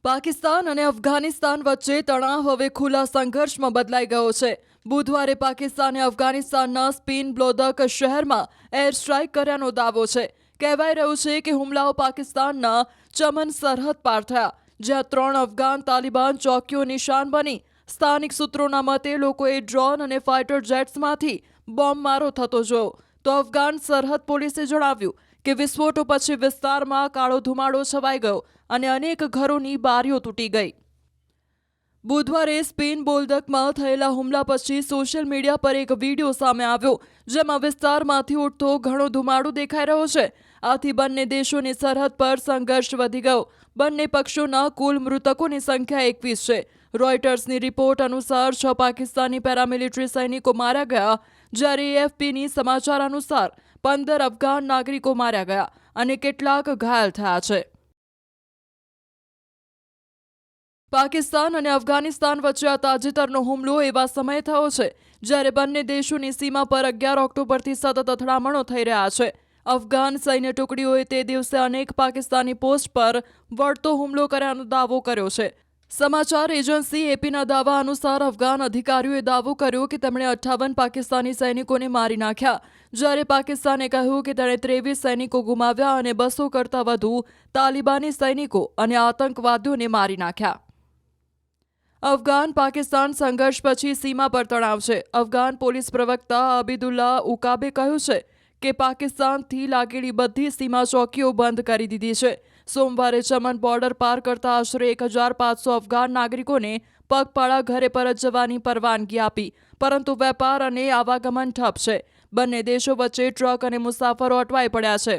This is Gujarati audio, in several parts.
પાકિસ્તાન અને અફઘાનિસ્તાન વચ્ચે તણાવ હવે ખુલ્લા સંઘર્ષમાં બદલાઈ ગયો છે। બુધવારે પાકિસ્તાને અફઘાનિસ્તાનના સ્પિન બ્લોદક શહેરમાં એર સ્ટ્રાઇક કર્યાનો દાવો છે। કહેવાઈ રહ્યું છે કે હુમલાઓ પાકિસ્તાનના ચમન સરહદ પાર થયા, જ્યાં 3 અફઘાન તાલિબાન ચોકીઓ નિશાન બની। સ્થાનિક સૂત્રોના મતે લોકોએ ડ્રોન અને ફાઇટર જેટ્સમાંથી બોમ્બમારો થતો જોયો, તો અફઘાન સરહદ પોલીસે જણાવ્યું કે વિસ્ફોટો પછી વિસ્તારમાં કાળો ધુમાડો છવાઈ ગયો અને અનેક ઘરોની બારીઓ તૂટી ગઈ। બુધવારે સ્પિન બોલ્દકમાં થયેલા હુમલા પછી સોશિયલ મીડિયા પર એક વિડીયો સામે આવ્યો, જેમાં વિસ્તારમાંથી ઉઠતો ઘણો ધુમાડો દેખાઈ રહ્યો છે। આથી બંને દેશોની સરહદ પર સંઘર્ષ વધી ગયો। બંને પક્ષોના કુલ મૃતકોની સંખ્યા 21 છે। રોયટર્સની રિપોર્ટ અનુસાર 6 પાકિસ્તાની પેરામિલિટરી સૈનિકો માર્યા ગયા, જ્યારે એએફપીની સમાચાર અનુસાર 15 અફઘાન નાગરિકો માર્યા ગયા અને કેટલાક ઘાયલ થયા છે। પાકિસ્તાન અને અફઘાનિસ્તાન વચ્ચે આ તાજેતરનો હુમલો એવા સમયે થયો છે જ્યારે બંને દેશોની સીમા પર 11 ઓક્ટોબરથી સતત અથડામણો થઈ રહ્યા છે। અફઘાન સૈન્ય ટુકડીઓએ તે દિવસે અનેક પાકિસ્તાની પોસ્ટ પર વળતો હુમલો કર્યાનો દાવો કર્યો છે। સમાચાર એજન્સી એપીના દાવા અનુસાર અફઘાન અધિકારીઓએ દાવો કર્યો કે તેમણે 58 પાકિસ્તાની સૈનિકોને મારી નાખ્યા, જ્યારે પાકિસ્તાને કહ્યું કે તેણે 23 સૈનિકો ગુમાવ્યા અને 200 કરતાં વધુ તાલિબાની સૈનિકો અને આતંકવાદીઓને મારી નાખ્યા। અફઘાન પાકિસ્તાન સંઘર્ષ પછી સીમા પર તણાવ છે। અફઘાન પોલીસ પ્રવક્તા અબીદુલ્લા ઉકાબે કહ્યું છે કે પાકિસ્તાનથી લાગેલી બધી સીમા ચોકીઓ બંધ કરી દીધી છે। સોમવારે ચમન બોર્ડર પાર કરતા આશરે 1500 અફઘાન નાગરિકોને પગપાળા ઘરે પરત જવાની પરવાનગી આપી, પરંતુ વેપાર અને આવાગમન ઠપ છે। બંને દેશો વચ્ચે ટ્રક અને મુસાફરો અટવાઈ પડ્યા છે।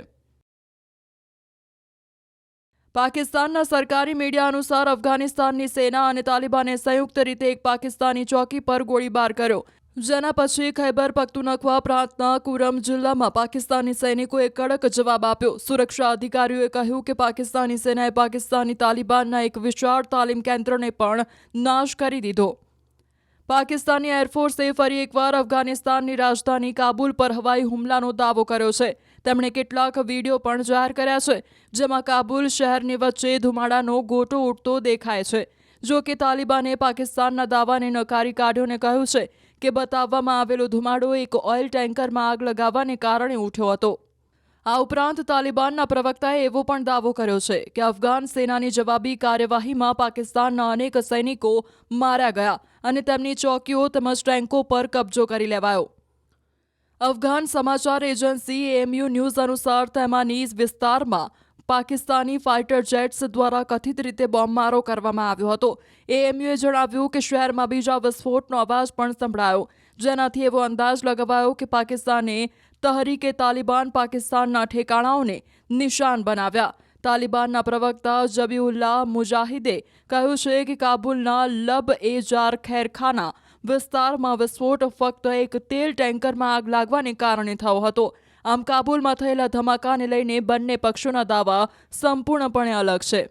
પાકિસ્તાનના સરકારી મીડિયા અનુસાર અફઘાનિસ્તાનની સેના અને તાલિબાને સંયુક્ત રીતે એક પાકિસ્તાની ચોકી પર ગોળીબાર કર્યો, જેના પછી ખૈબર પખ્તુનખ્વા પ્રાંતના કુરમ જિલ્લામાં પાકિસ્તાની સૈનિકોએ કડક જવાબ આપ્યો। સુરક્ષા અધિકારીઓએ કહ્યું કે પાકિસ્તાની સેનાએ પાકિસ્તાની તાલિબાનના એક વિશાળ તાલીમ કેન્દ્રને પણ નાશ કરી દીધો। પાકિસ્તાની એરફોર્સે ફરી એકવાર અફઘાનિસ્તાનની રાજધાની કાબુલ પર હવાઈ હુમલાનો દાવો કર્યો છે। તેમણે કેટલાક વિડીયો પણ જાહેર કર્યા છે, જેમાં કાબુલ શહેરની વચ્ચે ધુમાડાનો ગોટો ઉઠતો દેખાય છે। જો કે તાલિબાને પાકિસ્તાનના દાવાને નકારી કાઢ્યો અને કહ્યું છે કે બતાવવામાં આવેલો ધુમાડો એક ઓઇલ ટેન્કરમાં આગ લગાવવાને કારણે ઉઠ્યો હતો। આ ઉપરાંત તાલિબાનના પ્રવક્તાએ એવો પણ દાવો કર્યો છે કે અફઘાન સેનાની જવાબી કાર્યવાહીમાં પાકિસ્તાનના અનેક સૈનિકો માર્યા ગયા અને તેમની ચોકીઓ તેમજ ટેન્કો પર કબજો કરી લેવાયો। અફઘાન સમાચાર એજન્સી એએમયુ ન્યૂઝ અનુસાર તેમાનીઝ વિસ્તારમાં પાકિસ્તાની ફાઇટર જેટ્સ દ્વારા કથિત રીતે બોમ્બમારો કરવામાં આવ્યો હતો। એએમયુએ જણાવ્યું કે શહેરમાં બીજા વિસ્ફોટનો અવાજ પણ સંભળાયો, જેનાથી એવો અંદાજ લગાવાયો કે પાકિસ્તાને તહરીકે તાલિબાન પાકિસ્તાનના ઠેકાણાઓને નિશાન બનાવ્યા। તાલિબાનના પ્રવક્તા જબીઉલ્લાહ મુજાહિદે કહ્યું છે કે કાબુલના લબ-એ-જાર ખૈરખાના વિસ્તારમાં વિસ્ફોટ ફક્ત એક તેલ ટેન્કરમાં આગ લાગવાને કારણે થયો હતો। આમ કાબુલમાં થયેલા ધમાકાને લઈને બંને પક્ષોના દાવા સંપૂર્ણપણે અલગ છે।